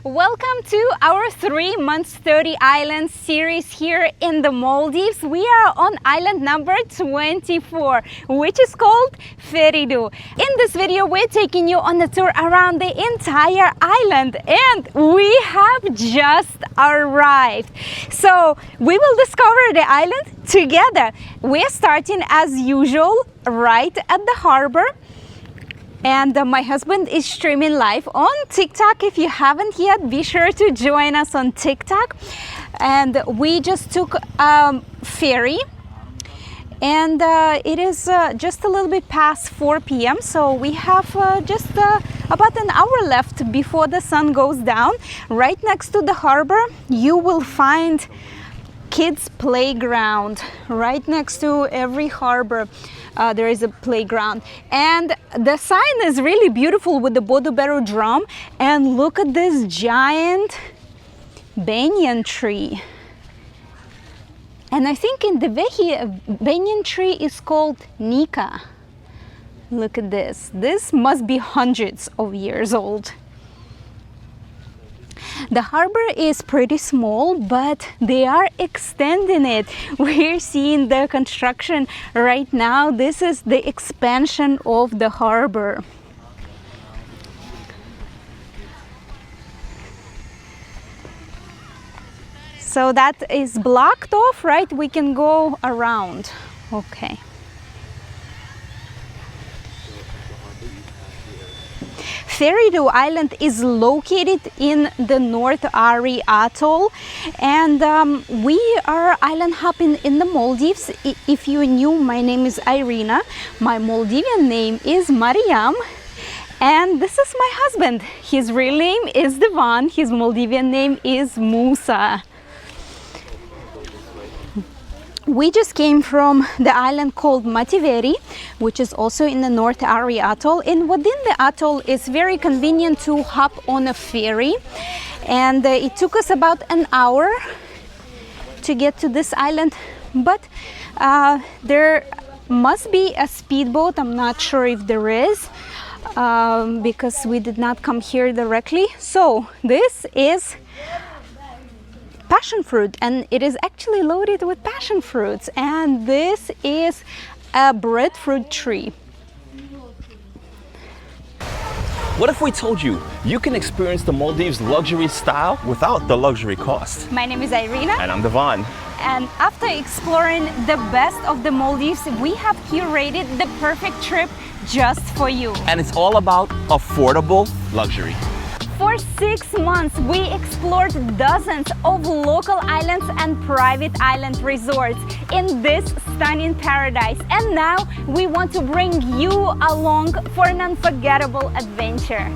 Welcome to our 3 months 30 islands series here in the Maldives. We are on island number 24, which is called FERIDHOO. In this video, we're taking you on a tour around the entire island, and we have just arrived. So we will discover the island together. We're starting as usual right at the harbor. And my husband is streaming live on TikTok. If you haven't yet, be sure to join us on TikTok. And we just took a ferry, and it is just a little bit past 4 p.m. So we have just about an hour left before the sun goes down. Right next to the harbor, you will find kids playground. Right next to every harbor there is a playground, and the sign is really beautiful with the Bodobero drum. And look at this giant banyan tree, and I think in the banyan tree is called Nika. Look at this must be hundreds of years old. The harbor is pretty small, but they are extending it. We're seeing the construction right now. This is the expansion of the harbor. So that is blocked off, right? We can go around. Okay. FERIDHOO Island is located in the North Ari Atoll, and we are island hopping in the Maldives. If you're new, my name is Irina. My Maldivian name is Mariam, and this is my husband. His real name is Devan. His Maldivian name is Musa. We just came from the island called MOTI, which is also in the North Ari Atoll. And within the atoll, it's very convenient to hop on a ferry. And it took us about an hour to get to this island. But there must be a speedboat. I'm not sure if there is, because we did not come here directly. So this is passion fruit, and it is actually loaded with passion fruits, and this is a breadfruit tree. What if we told you you can experience the Maldives luxury style without the luxury cost? My name is Irina. And I'm Devan. And after exploring the best of the Maldives, we have curated the perfect trip just for you. And it's all about affordable luxury. For 6 months, we explored dozens of local islands and private island resorts in this stunning paradise. And now we want to bring you along for an unforgettable adventure.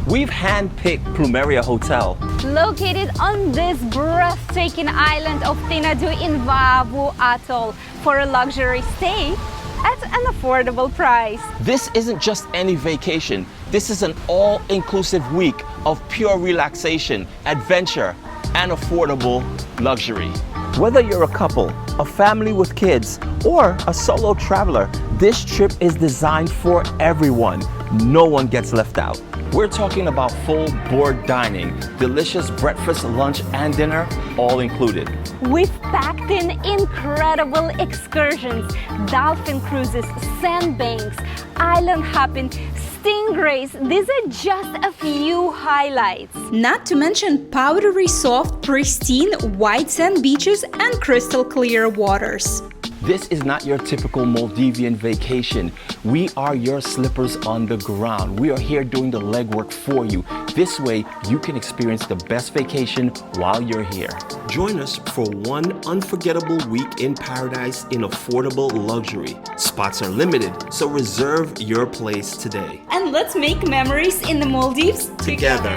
We've handpicked Plumeria Hotel, located on this breathtaking island of Tinadu in Vavu Atoll, for a luxury stay at an affordable price. This isn't just any vacation. This is an all-inclusive week of pure relaxation, adventure, and affordable luxury. Whether you're a couple, a family with kids, or a solo traveler, this trip is designed for everyone. No one gets left out. We're talking about full board dining, delicious breakfast, lunch, and dinner, all included. We've packed in incredible excursions, dolphin cruises, sandbanks, island hopping, stingrays. These are just a few highlights. Not to mention powdery soft, pristine white sand beaches and crystal clear waters. This is not your typical Maldivian vacation. We are your slippers on the ground. We are here doing the legwork for you. This way, you can experience the best vacation while you're here. Join us for one unforgettable week in paradise in affordable luxury. Spots are limited, so reserve your place today. And let's make memories in the Maldives together.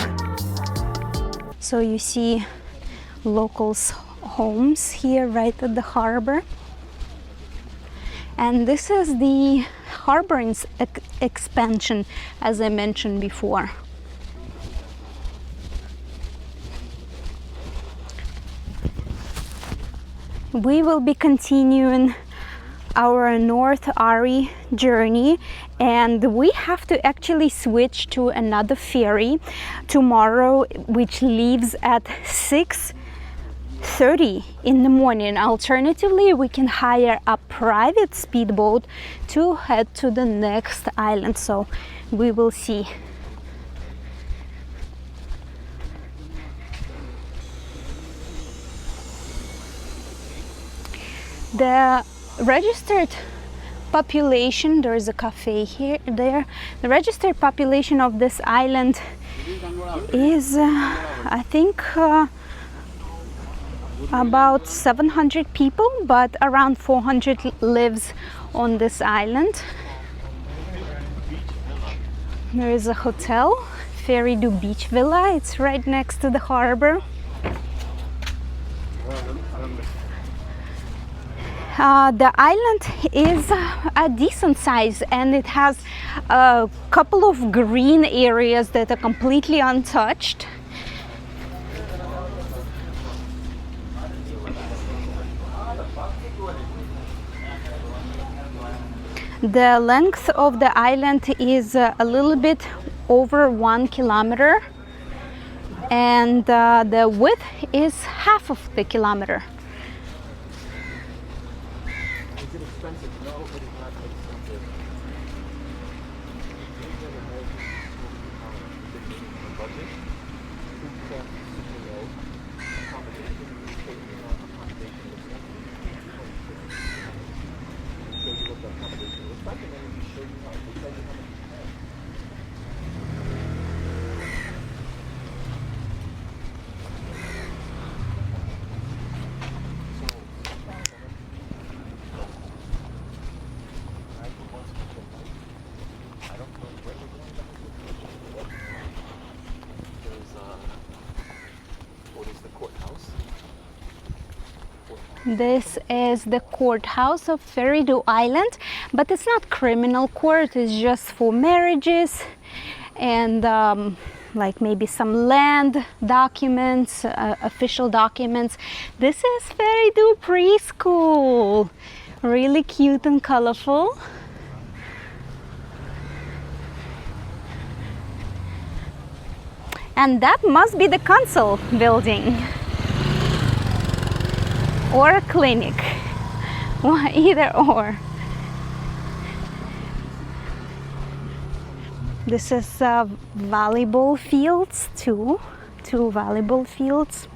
So you see locals' homes here right at the harbor. And this is the harbor expansion, as I mentioned before. We will be continuing our North Ari journey, and we have to actually switch to another ferry tomorrow, which leaves at 6:30 in the morning. Alternatively, we can hire a private speedboat to head to the next island, so we will see. The registered population, there is a cafe here, there. The registered population of this island is, I think, about 700 people, but around 400 lives on this island. There is a hotel, FERIDHOO Beach Villa. It's right next to the harbor. The island is a decent size, and it has a couple of green areas that are completely untouched. The length of the island is a little bit over 1 kilometer, and the width is half of the kilometer. This is the courthouse of FERIDHOO Island, but it's not criminal court, it's just for marriages and like maybe some land documents, official documents. This is FERIDHOO preschool, really cute and colorful. And that must be the council building. Or a clinic, either or. This is volleyball fields too, 2 volleyball fields.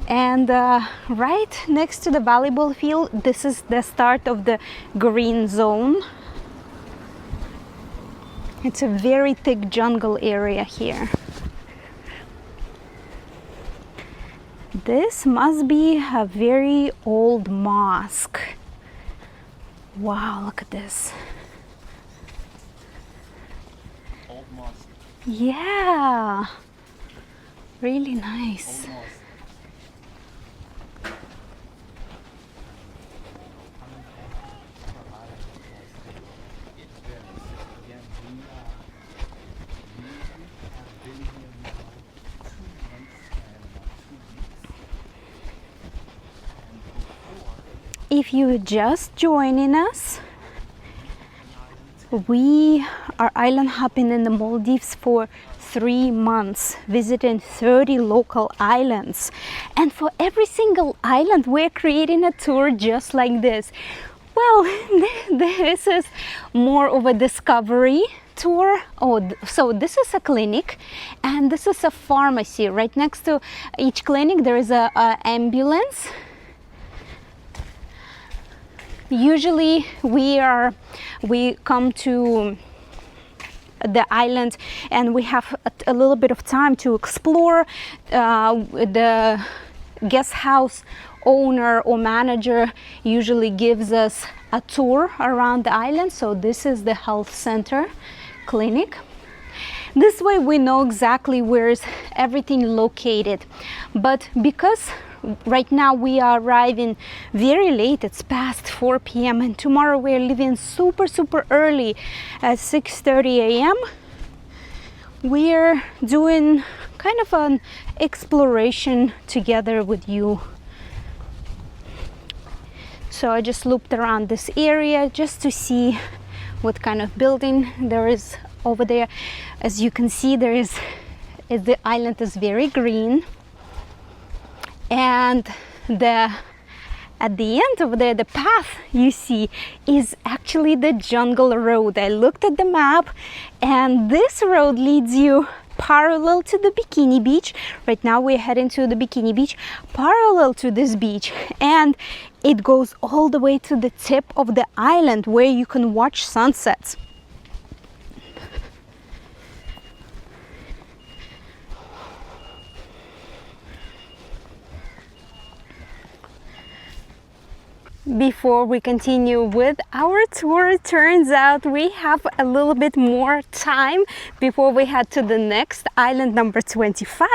And right next to the volleyball field, this is the start of the green zone. It's a very thick jungle area here. This must be a very old mosque. Wow, look at this. Old mosque. Yeah, really nice. Old mosque. If you're just joining us, we are island hopping in the Maldives for 3 months, visiting 30 local islands. And for every single island, we're creating a tour just like this. Well, this is more of a discovery tour. So this is a clinic, and this is a pharmacy. Right next to each clinic, there is a ambulance. Usually we come to the island and we have a little bit of time to explore. The guest house owner or manager usually gives us a tour around the island. So this is the health center clinic. This way we know exactly where is everything located. But because right now we are arriving very late, it's past 4 p.m. and tomorrow we're leaving super early at 6:30 a.m. We're doing kind of an exploration together with you. So I just looped around this area just to see what kind of building there is over there. As you can see, the island is very green, and at the end over there, the path you see is actually the jungle road. I looked at the map, and this road leads you parallel to the Bikini Beach. Right now we're heading to the Bikini Beach, parallel to this beach, and it goes all the way to the tip of the island where you can watch sunsets. Before we continue with our tour, it turns out we have a little bit more time before we head to the next island, number 25,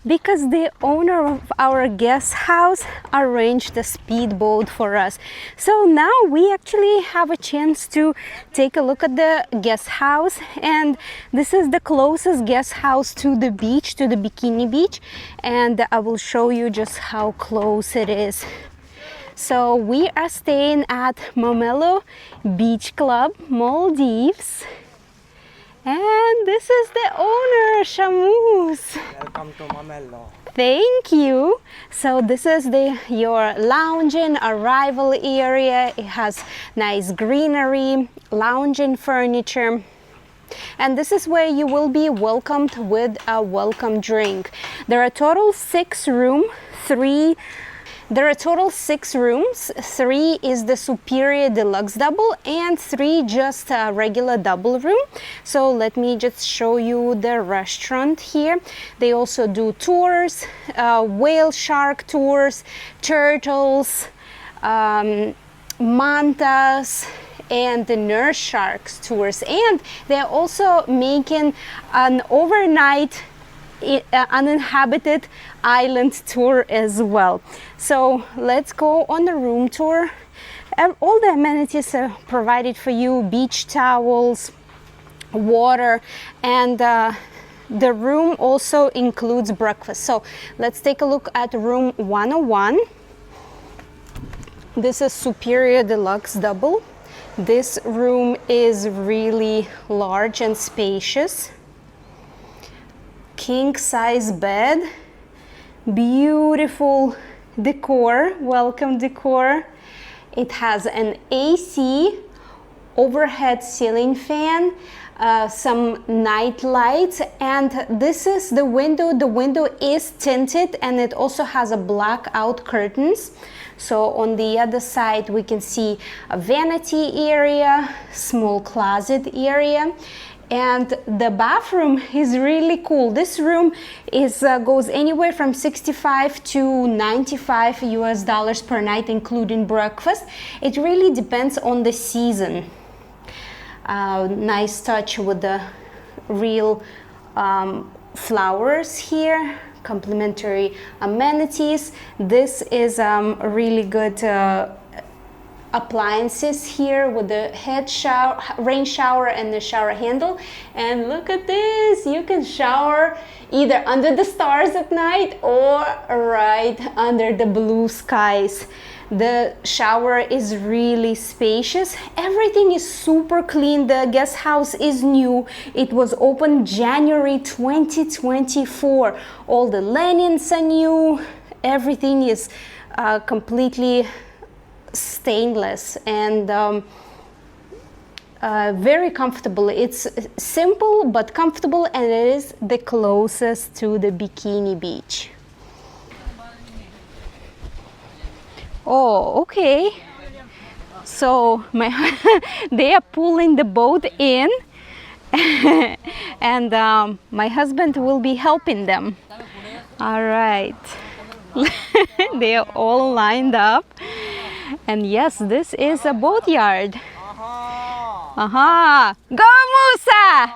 because the owner of our guest house arranged a speedboat for us. So now we actually have a chance to take a look at the guest house, and this is the closest guest house to the beach, to the Bikini Beach, and I will show you just how close it is. So we are staying at Mamelo Beach Club, Maldives, and this is the owner, Shamus. Welcome to Mamelo. Thank you. So this is your lounging arrival area. It has nice greenery, lounging furniture. And this is where you will be welcomed with a welcome drink. There are total 6 rooms, 3 is the superior deluxe double and 3 just a regular double room. So let me just show you the restaurant here. They also do tours, whale shark tours, turtles, mantas, and the nurse sharks tours. And they're also making an overnight uninhabited island tour as well. So let's go on the room tour. All the amenities are provided for you: beach towels, water, and the room also includes breakfast. So let's take a look at room 101. This is superior deluxe double. This room is really large and spacious. King size bed, beautiful decor, welcome decor. It has an AC, overhead ceiling fan, some night lights, and this is the window. The window is tinted and it also has a blackout curtains. So on the other side we can see a vanity area, small closet area. And the bathroom is really cool. This room goes anywhere from $65 to $95 US per night, including breakfast. It really depends on the season. Nice touch with the real flowers here, complimentary amenities. This is really good appliances here with the head shower, rain shower, and the shower handle. And look at this, you can shower either under the stars at night or right under the blue skies. The shower is really spacious. Everything is super clean. The guest house is new. It was opened January 2024. All the linens are new. Everything is completely stainless and very comfortable. It's simple but comfortable, and it is the closest to the Bikini Beach. Oh, okay. So they are pulling the boat in and my husband will be helping them. All right. They are all lined up. And yes, this is a boatyard. Aha! Go Musa!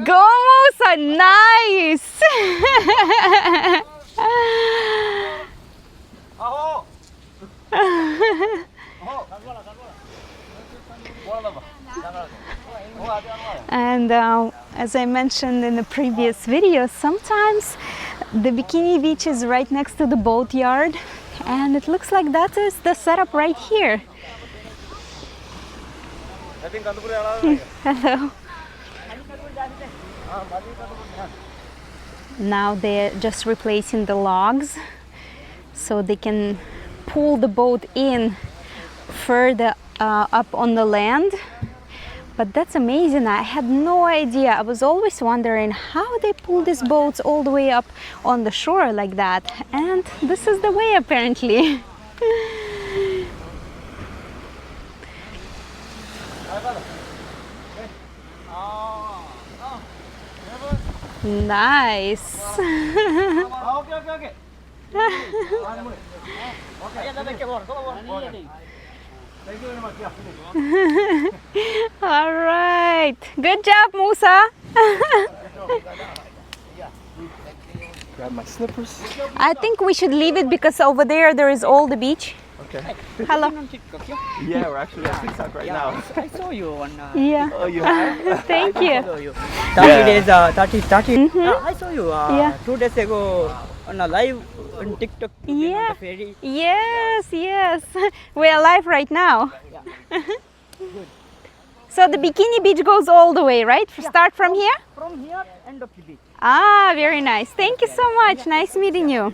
Go Musa! Nice! And as I mentioned in the previous video, sometimes the bikini beach is right next to the boat yard, and it looks like that is the setup right here. Hello. Now they're just replacing the logs so they can pull the boat in further up on the land. But that's amazing. I had no idea. I was always wondering how they pull these boats all the way up on the shore like that. And this is the way, apparently. Nice. All right. Good job, Musa. Grab my slippers. I think we should leave it because over there is all the beach. Okay. Hello. Yeah, we're actually at TikTok right now. I saw you on. Yeah. Oh, you have? Thank you. Follow you. 30 days, 30. I saw you Yeah. 2 days ago on a live on TikTok. Yeah. On the ferry. Yes, yes. We're live right now. So the bikini beach goes all the way, right? Start from here? From here, end of the beach. Ah, very nice. Thank you so much. Nice meeting you.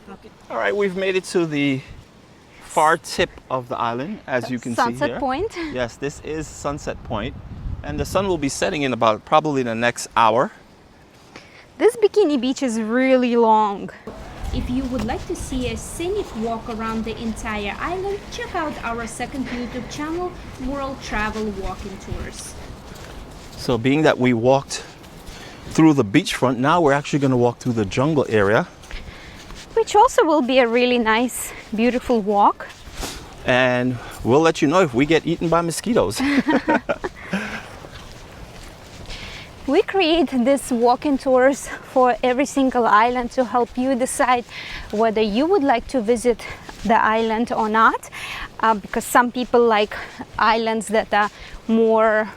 All right, we've made it to the far tip of the island, as you can see here. Sunset Point. Yes, this is Sunset Point, and the sun will be setting in about probably the next hour. This bikini beach is really long. If you would like to see a scenic walk around the entire island, check out our second YouTube channel, World Travel Walking Tours. So being that we walked through the beachfront, now we're actually going to walk through the jungle area. Which also will be a really nice, beautiful walk. And we'll let you know if we get eaten by mosquitoes. We create these walking tours for every single island to help you decide whether you would like to visit the island or not. Because some people like islands that are more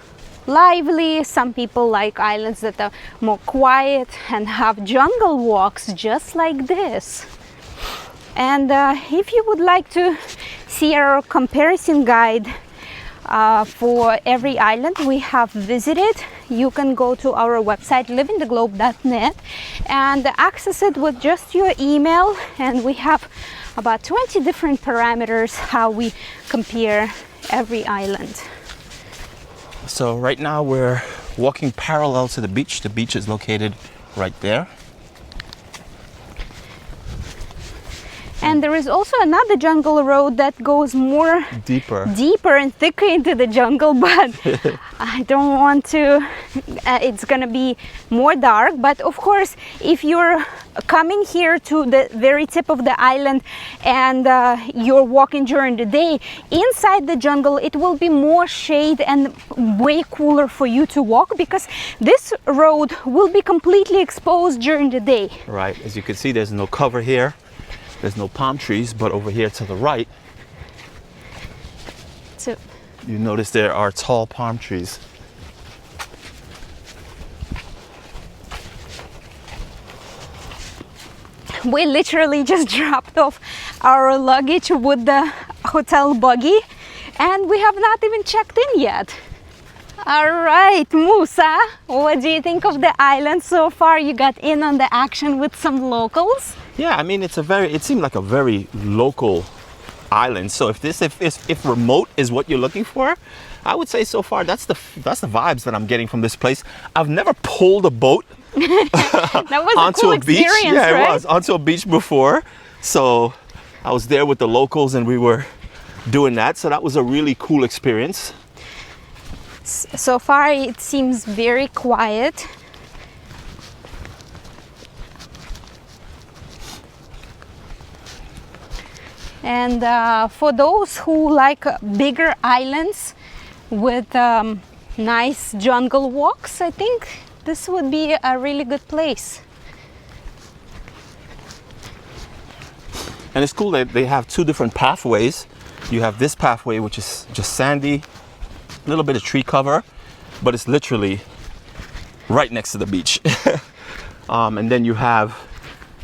lively, some people like islands that are more quiet and have jungle walks just like this. And if you would like to see our comparison guide for every island we have visited, you can go to our website livingtheglobe.net and access it with just your email, and we have about 20 different parameters how we compare every island. So right now we're walking parallel to the beach. The beach is located right there. And there is also another jungle road that goes more Deeper. and thicker into the jungle, but I don't want to, it's gonna be more dark. But of course, if you're coming here to the very tip of the island and you're walking during the day, inside the jungle it will be more shade and way cooler for you to walk, because this road will be completely exposed during the day. Right, as you can see, there's no cover here. There's no palm trees, but over here to the right, So you notice there are tall palm trees. we literally just dropped off our luggage with the hotel buggy, and we have not even checked in yet. All right, Musa, what do you think of the island so far? You got in on the action with some locals? Yeah, I mean, it seemed like a very local island. So if remote is what you're looking for, I would say so far that's the vibes that I'm getting from this place. I've never pulled a boat That was onto a cool a beach. experience, Yeah, right? it was onto a beach before. So I was there with the locals and we were doing that. So that was a really cool experience. So far it seems very quiet. And for those who like bigger islands with nice jungle walks, I think this would be a really good place. And it's cool that they have two different pathways. You have this pathway, which is just sandy, a little bit of tree cover, but it's literally right next to the beach. And then you have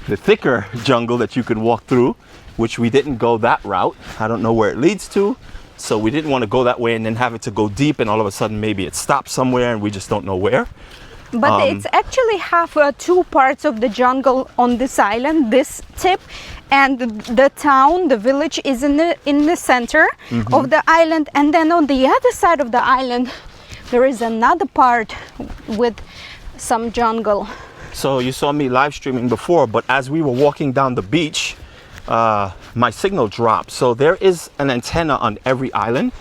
the thicker jungle that you can walk through, which we didn't go that route. I don't know where it leads to, so we didn't want to go that way and then have it to go deep and all of a sudden maybe it stops somewhere and we just don't know where. But it's actually have two parts of the jungle on this island, this tip, and the town, the village is in the center of the island, and then on the other side of the island there is another part with some jungle. So you saw me live streaming before, but as we were walking down the beach, my signal dropped. So there is an antenna on every island,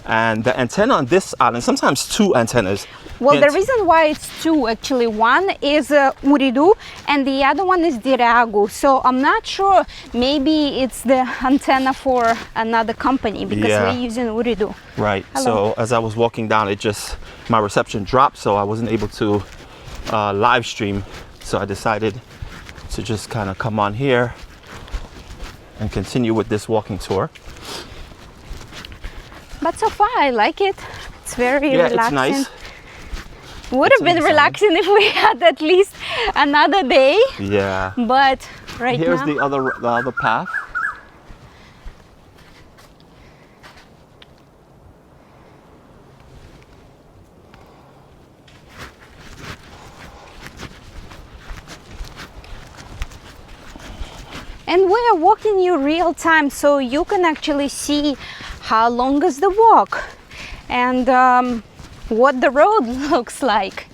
and the antenna on this island, sometimes two antennas. Well, the reason why it's two, actually, one is FERIDHOO and the other one is Airalo. So I'm not sure, maybe it's the antenna for another company because we're using FERIDHOO. Right. Hello. So as I was walking down, my reception dropped, so I wasn't able to live stream. So I decided to just kind of come on here and continue with this walking tour. But so far I like it. It's very relaxing. It's nice. Would have been relaxing if we had at least another day. Yeah. But Here's now, the other path. and we are walking you real time, so you can actually see how long is the walk and what the road looks like.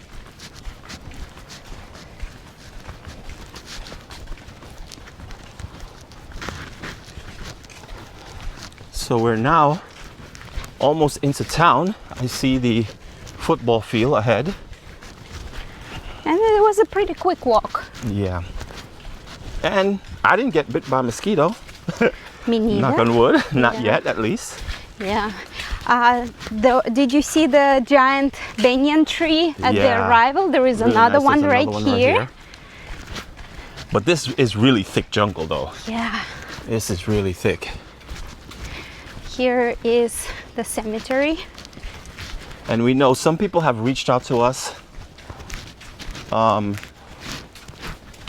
So we're now almost into town. I see the football field ahead. And it was a pretty quick walk. Yeah. And I didn't get bit by a mosquito. Me neither. Knock on wood. Not yet, at least. Yeah. Did you see the giant banyan tree at the arrival? There is Really another nice. one, There's right, another one here. But this is really thick jungle though. Yeah. This is really thick. Here is the cemetery. And we know some people have reached out to us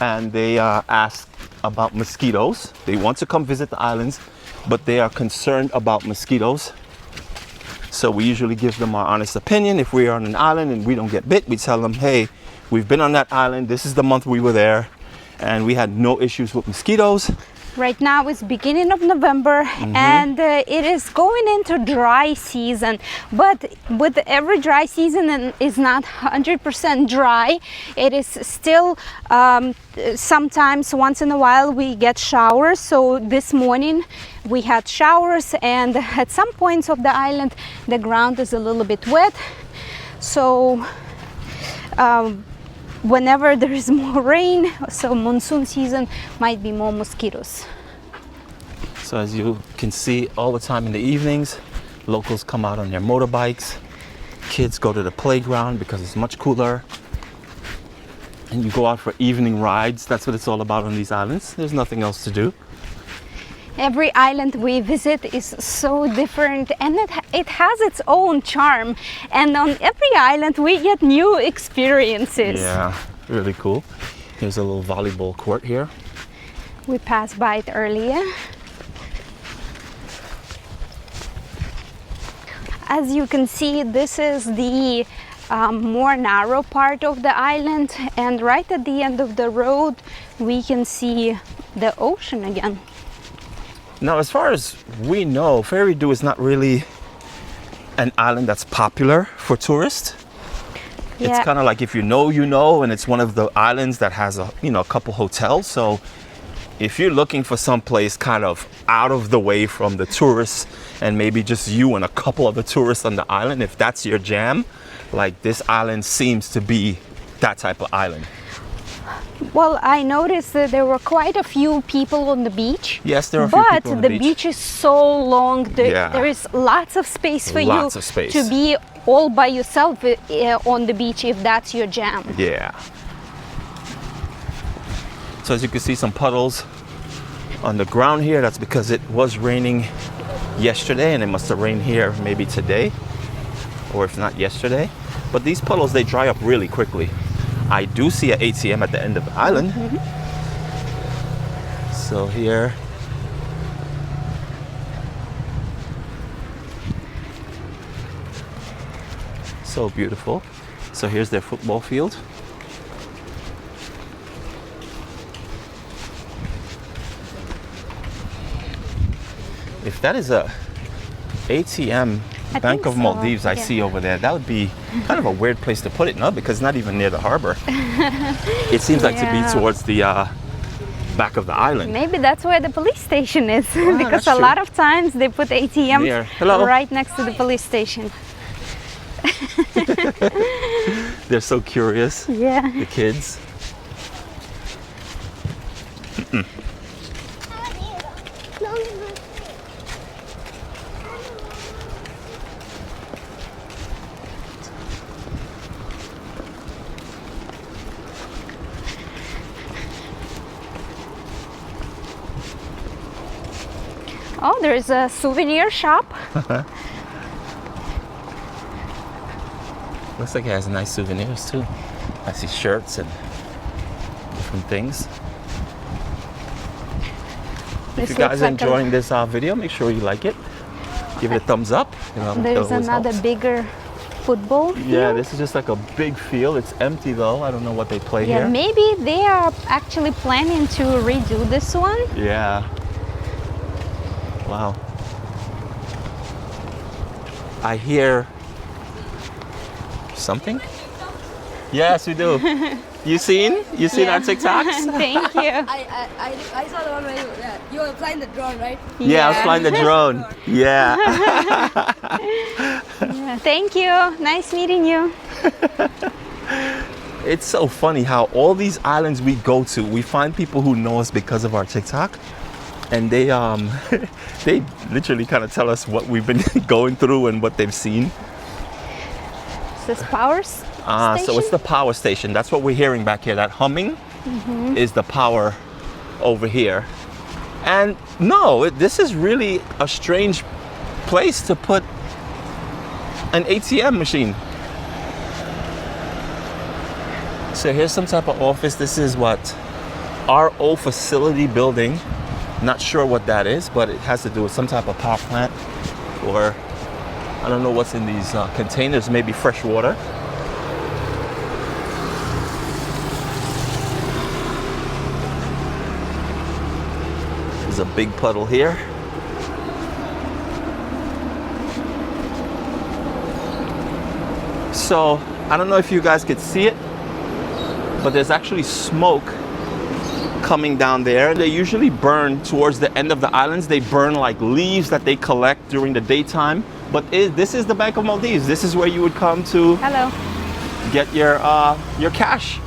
and they asked about mosquitoes. They want to come visit the islands, but they are concerned about mosquitoes. So we usually give them our honest opinion. If we are on an island and we don't get bit, we tell them, hey, we've been on that island. This is the month we were there and we had no issues with mosquitoes. Right now it's beginning of November and it is going into dry season, but with every dry season and is not 100% dry. It is still sometimes once in a while we get showers. So this morning we had showers and at some points of the island the ground is a little bit wet. So whenever there is more rain, so monsoon season, might be more mosquitoes. So as you can see all the time in the evenings, locals come out on their motorbikes, kids go to the playground because it's much cooler, and you go out for evening rides. That's what it's all about on these islands. There's nothing else to do. Every island we visit is so different and it has its own charm, and on every island we get new experiences. Yeah, really cool. Here's a little volleyball court here. We passed by it earlier. As you can see, this is the more narrow part of the island, and right at the end of the road we can see the ocean again. Now, as far as we know, FERIDHOO is not really an island that's popular for tourists. Yeah. It's kind of like if you know, you know, and it's one of the islands that has a couple hotels. So if you're looking for some place kind of out of the way from the tourists and maybe just you and a couple of the tourists on the island, if that's your jam, like this island seems to be that type of island. Well, I noticed that there were quite a few people on the beach. Yes, there are a few people on the beach. But the beach is so long. There is lots of space for you to be all by yourself on the beach if that's your jam. Yeah. So as you can see, some puddles on the ground here. That's because it was raining yesterday and it must have rained here maybe today. or if not yesterday. But these puddles, they dry up really quickly. I do see an ATM at the end of the island. So here, so beautiful. So here's their football field. If that is a ATM Bank of Maldives I see over there, that would be kind of a weird place to put it, no? Because it's not even near the harbor. It seems like to be towards the back of the island. Maybe that's where the police station is, because a lot of times they put ATMs right next to the police station. They're so curious. Yeah. The kids. Oh, there's a souvenir shop. Looks like it has nice souvenirs too. I see shirts and different things. If you guys are enjoying this video, make sure you like it. Give it a thumbs up. You know, there's another bigger football field. Yeah, this is just like a big field. It's empty though. I don't know what they play here. Yeah, maybe they are actually planning to redo this one. Yeah. Wow. I hear something. Yes, we do. You seen our TikToks? Thank you. I saw the one where you were flying the drone, right? Yeah, I was flying the drone. Yeah. Yeah. Thank you. Nice meeting you. It's so funny how all these islands we go to, we find people who know us because of our TikTok. And they they literally kind of tell us what we've been going through and what they've seen. Is this power station? So it's the power station. That's what we're hearing back here. That humming is the power over here. And no, this is really a strange place to put an ATM machine. So here's some type of office. This is what? RO facility building. Not sure what that is, but it has to do with some type of power plant, or I don't know what's in these containers, maybe fresh water. There's a big puddle here. So I don't know if you guys could see it, but there's actually smoke coming down there. They usually burn towards the end of the islands. They burn like leaves that they collect during the daytime. But this is the Bank of Maldives. This is where you would come to get your cash.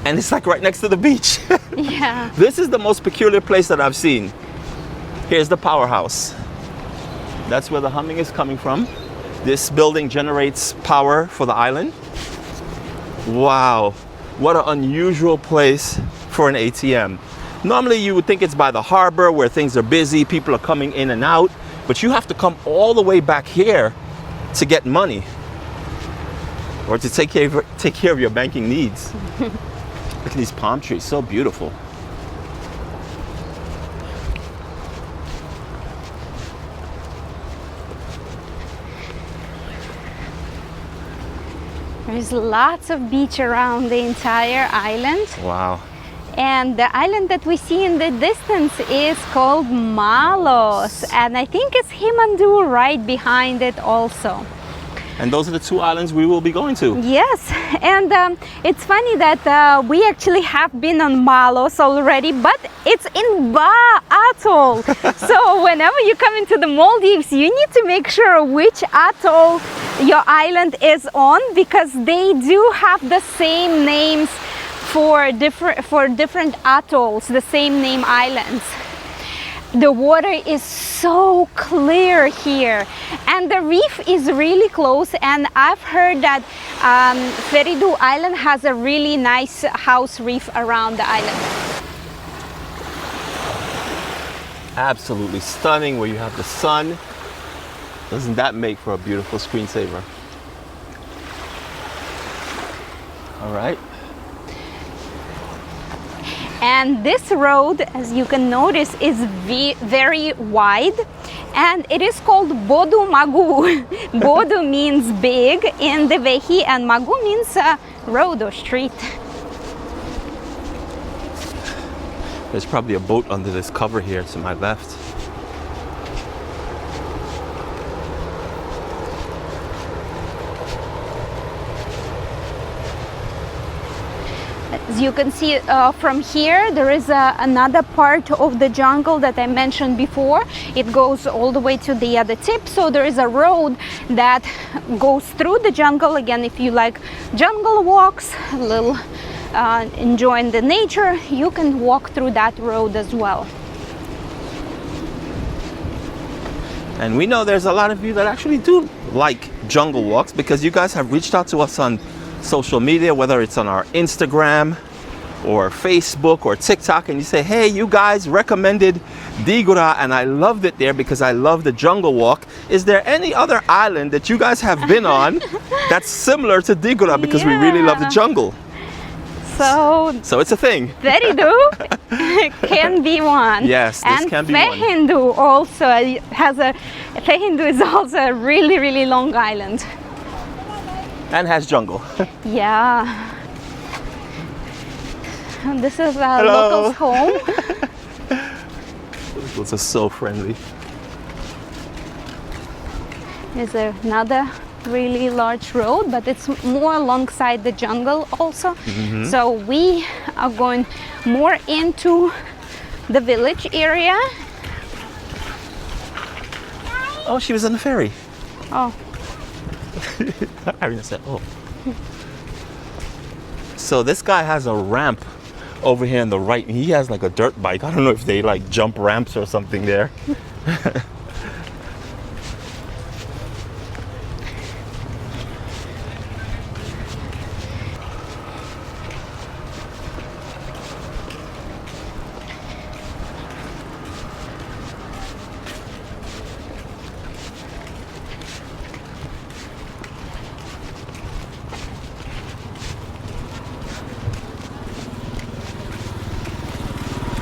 And it's like right next to the beach. Yeah. This is the most peculiar place that I've seen. Here's the powerhouse. That's where the humming is coming from. This building generates power for the island. Wow, what an unusual place for an ATM. Normally you would think it's by the harbor where things are busy, people are coming in and out, but you have to come all the way back here to get money or to take care of your banking needs. Look at these palm trees, so beautiful. There's lots of beach around the entire island. Wow. And the island that we see in the distance is called Malos. And I think it's Himandu right behind it also. And those are the two islands we will be going to. Yes, and it's funny that we actually have been on Malos already, but it's in Ba Atoll. So whenever you come into the Maldives, you need to make sure which atoll your island is on, because they do have the same names for different atolls, the same name islands. The water is so clear here, and the reef is really close, and I've heard that FERIDHOO Island has a really nice house reef around the island. Absolutely stunning, where you have the sun Doesn't that make for a beautiful screensaver? All right. And this road, as you can notice, is very wide, and it is called Bodu Magu. Bodu means big in the Vehi, and Magu means road or street. There's probably a boat under this cover here to my left. As you can see from here, there is another part of the jungle that I mentioned before. It goes all the way to the other tip, so there is a road that goes through the jungle. Again, if you like jungle walks, a little enjoying the nature, you can walk through that road as well. And we know there's a lot of you that actually do like jungle walks, because you guys have reached out to us on social media, whether it's on our Instagram or Facebook or TikTok, and you say, hey, you guys recommended Digura and I loved it there because I love the jungle walk. Is there any other island that you guys have been on that's similar to Digura, because we really love the jungle? So it's a thing. FERIDHOO can be one. Yes, this and can be one. FERIDHOO also has FERIDHOO is also a really, really long island. And has jungle. Yeah. And this is a Hello. local's home. Locals are so friendly. There's another really large road, but it's more alongside the jungle also. So we are going more into the village area. Oh, she was on the ferry. Oh, Irina said, oh. So this guy has a ramp over here on the right. He has like a dirt bike. I don't know if they like jump ramps or something there.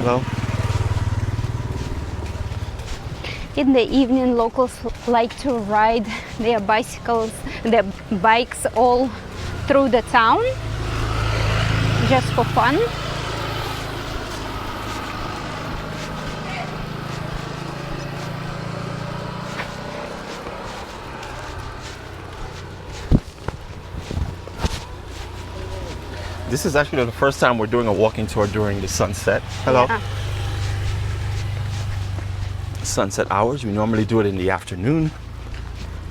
Hello. in the evening, locals like to ride their bicycles, their bikes all through the town, just for fun. This is actually the first time we're doing a walking tour during the sunset. Hello. Yeah. Sunset hours. We normally do it in the afternoon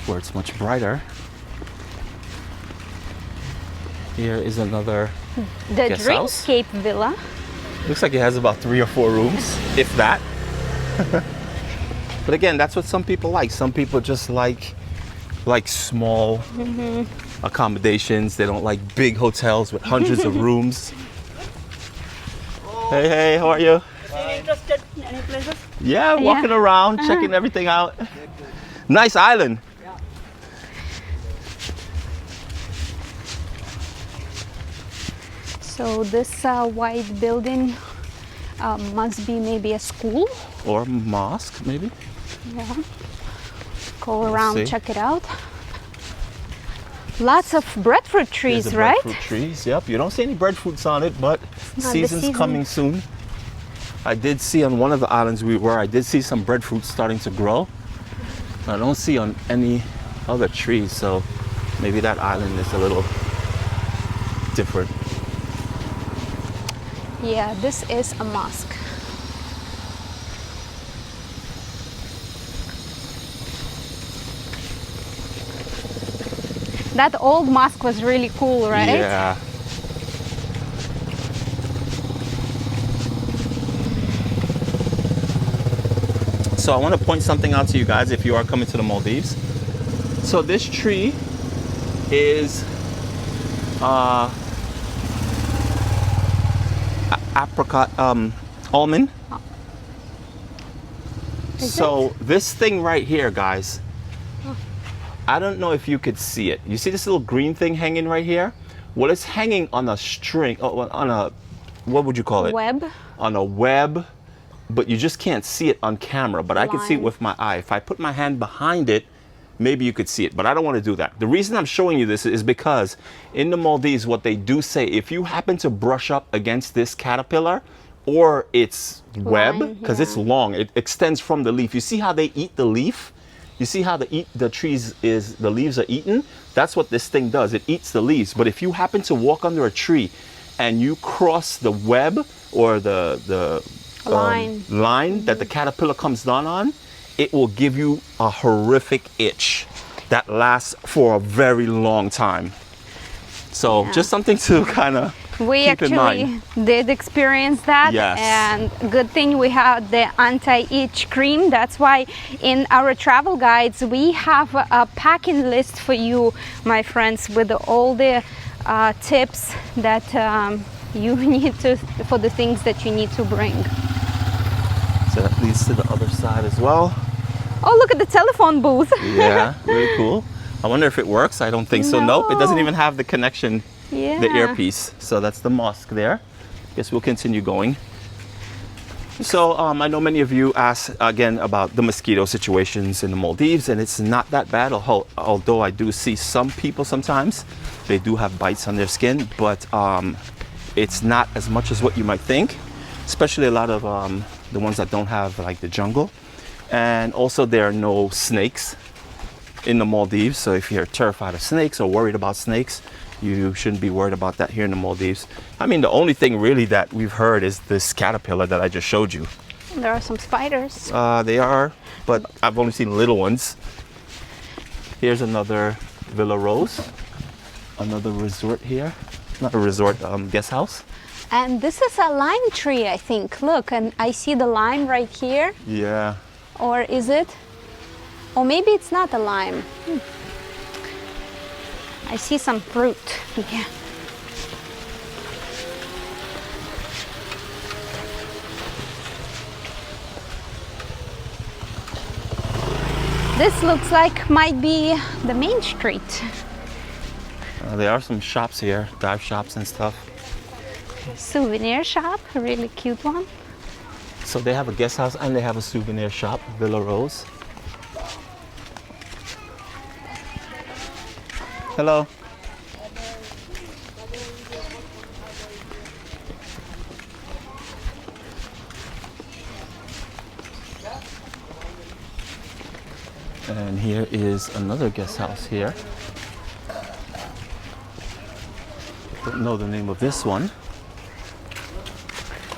where it's much brighter. Here is another The guest house. Dreamscape Villa. Looks like it has about 3 or 4 rooms, if that. But again, that's what some people like. Some people just like small accommodations. They don't like big hotels with hundreds of rooms. Hey, hey, how are you? Interested in any places? Yeah, walking around, checking everything out. Nice island. So this white building must be maybe a school. Or mosque, maybe. Yeah. Go around, see. check it out. Lots of breadfruit trees, Here's the right? breadfruit trees, yep. You don't see any breadfruits on it, but the season's season. coming soon. I did see on one of the islands we were, I did see some breadfruit starting to grow. I don't see on any other trees, so maybe that island is a little different. Yeah, this is a mosque. That old mosque was really cool, right? Yeah. So I want to point something out to you guys if you are coming to the Maldives. So this tree is apricot almond. Is So this thing right here, guys, I don't know if you could see it. You see this little green thing hanging right here? Well, it's hanging on a string, on a, what would you call it? Web. On a web, but you just can't see it on camera, but I can see it with my eye. If I put my hand behind it, maybe you could see it, but I don't want to do that. The reason I'm showing you this is because in the Maldives, what they do say, if you happen to brush up against this caterpillar or its web, because it's long, it extends from the leaf. You see how they eat the leaf? You see how the leaves are eaten? That's what this thing does. It eats the leaves. But if you happen to walk under a tree and you cross the web or the line that the caterpillar comes down on, it will give you a horrific itch that lasts for a very long time. So just something to kind of keep in mind. We actually did experience that. Yes. And good thing we have the anti-itch cream. That's why in our travel guides we have a packing list for you, my friends, with all the tips that you need to, for the things that you need to bring. So that leads to the other side as well. Oh, look at the telephone booth. Yeah, really cool. I wonder if it works. I don't think so. Nope, it doesn't even have the connection, the earpiece. So that's the mosque there. Guess we'll continue going. So I know many of you asked again about the mosquito situations in the Maldives, and it's not that bad, although I do see some people sometimes, they do have bites on their skin, but it's not as much as what you might think, especially a lot of the ones that don't have like the jungle. And also there are no snakes in the Maldives, so if you're terrified of snakes or worried about snakes, you shouldn't be worried about that here in the Maldives. I mean, the only thing really that we've heard is this caterpillar that I just showed you. There are some spiders. They are, but I've only seen little ones. Here's another Villa Rose, another resort here. Not a resort, guest house. And this is a lime tree, I think. Look, and I see the lime right here. Yeah. Or is it? Or maybe it's not a lime. I see some fruit. Yeah. This looks like might be the main street. There are some shops here, dive shops and stuff. Souvenir shop, a really cute one. So they have a guest house and they have a souvenir shop, Villa Rose. Hello. And here is another guest house here. Don't know the name of this one.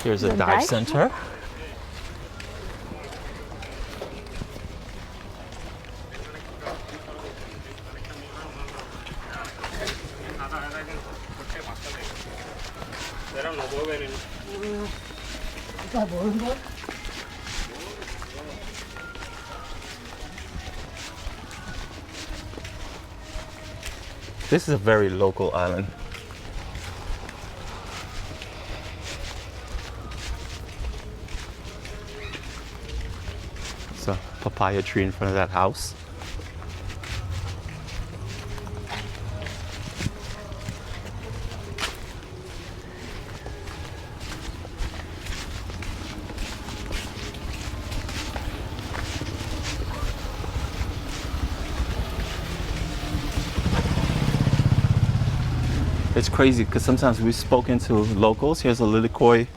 Here's a dive center. This is a very local island. It's a papaya tree in front of that house. It's crazy because sometimes we've spoken to locals. Here's a lilikoi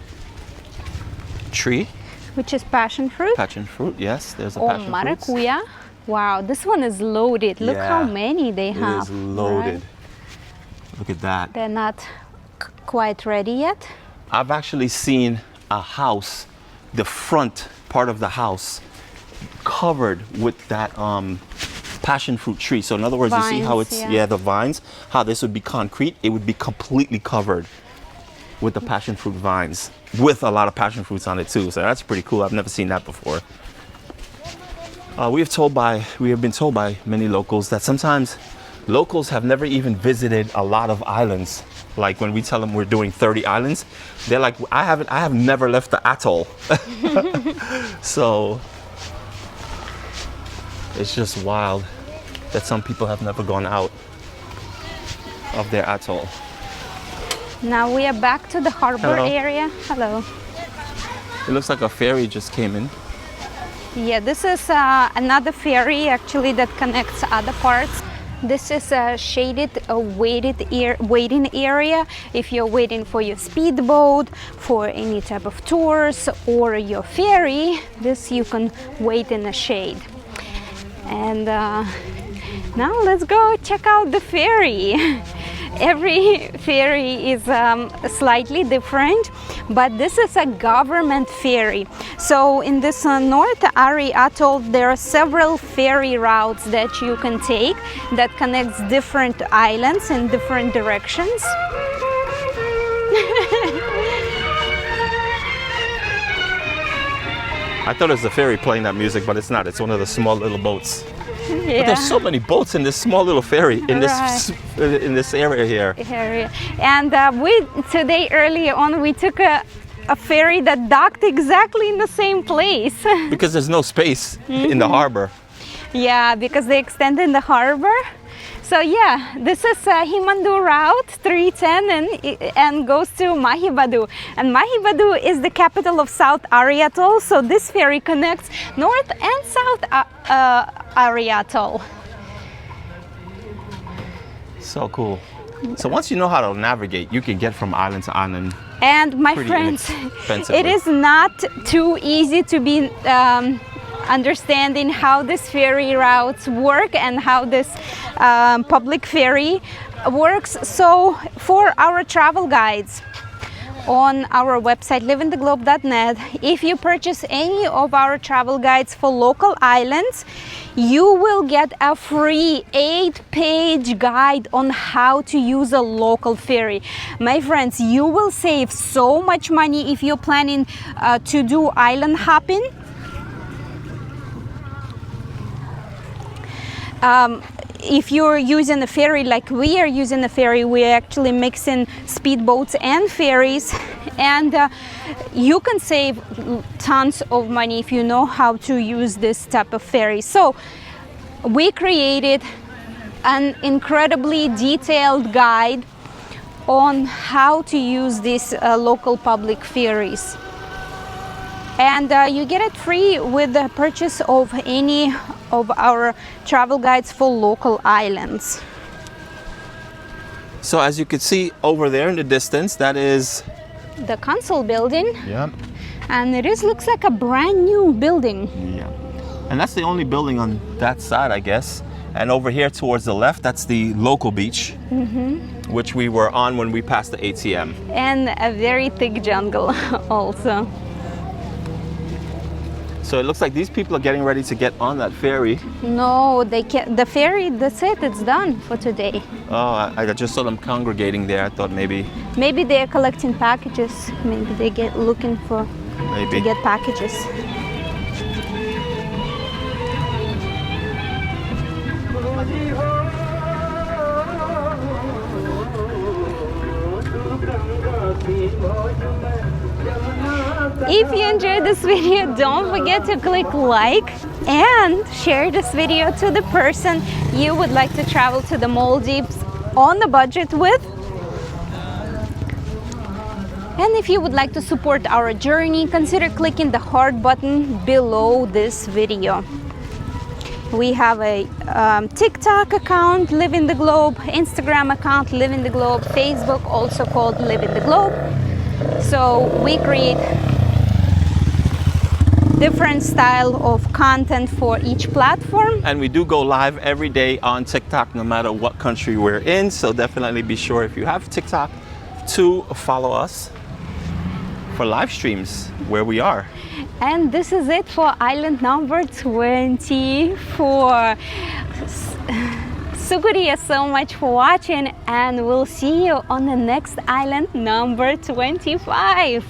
tree. Which is passion fruit. Passion fruit, yes. There's a passion fruit. Maracuya. Wow, this one is loaded. Look how many they have. It is loaded. Right? Look at that. They're not quite ready yet. I've actually seen a house, the front part of the house, covered with that passion fruit tree. So in other words, vines, you see how it's, the vines, how this would be concrete, it would be completely covered with the passion fruit vines, with a lot of passion fruits on it too. So that's pretty cool. I've never seen that before. We have been told by many locals that sometimes locals have never even visited a lot of islands. Like when we tell them we're doing 30 islands, they're like, I have never left the atoll. So it's just wild. that some people have never gone out of their atoll. Now we are back to the harbor Hello. area. Hello. It looks like a ferry just came in. Yeah, this is another ferry actually that connects other parts. This is a shaded waiting area. If you're waiting for your speedboat, for any type of tours, or your ferry, this you can wait in the shade. And now let's go check out the ferry. Every ferry is slightly different, but this is a government ferry. So in this North Ari Atoll, there are several ferry routes that you can take that connects different islands in different directions. I thought it was the ferry playing that music, but it's not. It's one of the small little boats. Yeah. But there's so many boats in this small little ferry in this area here. And today earlier on we took a ferry that docked exactly in the same place. Because there's no space in the harbor. Yeah, because they extended the harbor. So yeah, this is Himandu Route 310 and goes to Mahibadu. And Mahibadu is the capital of South Ari Atoll. So this ferry connects North and South Ari Atoll. So cool. So once you know how to navigate, you can get from island to island. And my pretty friends, inexpensively. it is not too easy to be understanding how this ferry routes work and how this public ferry works. So for our travel guides on our website livingtheglobe.net, if you purchase any of our travel guides for local islands, you will get a free 8-page guide on how to use a local ferry. My friends, you will save so much money if you're planning to do island hopping. If you're using a ferry like we are using a ferry, we're actually mixing speedboats and ferries, and you can save tons of money if you know how to use this type of ferry. So we created an incredibly detailed guide on how to use these local public ferries. And you get it free with the purchase of any of our travel guides for local islands. So as you can see over there in the distance, that is The council building. Yeah. And it looks like a brand new building. Yeah. And that's the only building on that side, I guess. And over here towards the left, that's the local beach, which we were on when we passed the ATM. And a very thick jungle also. So it looks like these people are getting ready to get on that ferry. No, they can't. The ferry, that's it, it's done for today. Oh, I just saw them congregating there. I thought maybe They're collecting packages. Maybe they get looking for to get packages. If you enjoyed this video, don't forget to click like and share this video to the person you would like to travel to the Maldives on a budget with. And if you would like to support our journey, consider clicking the heart button below this video. We have a TikTok account, Live in the Globe, Instagram account, Live in the Globe, Facebook, also called Live in the Globe. So we create different style of content for each platform. And we do go live every day on TikTok, no matter what country we're in. So definitely be sure, if you have TikTok, to follow us for live streams where we are. And this is it for island number 24. Sukriya so much for watching, and we'll see you on the next island number 25.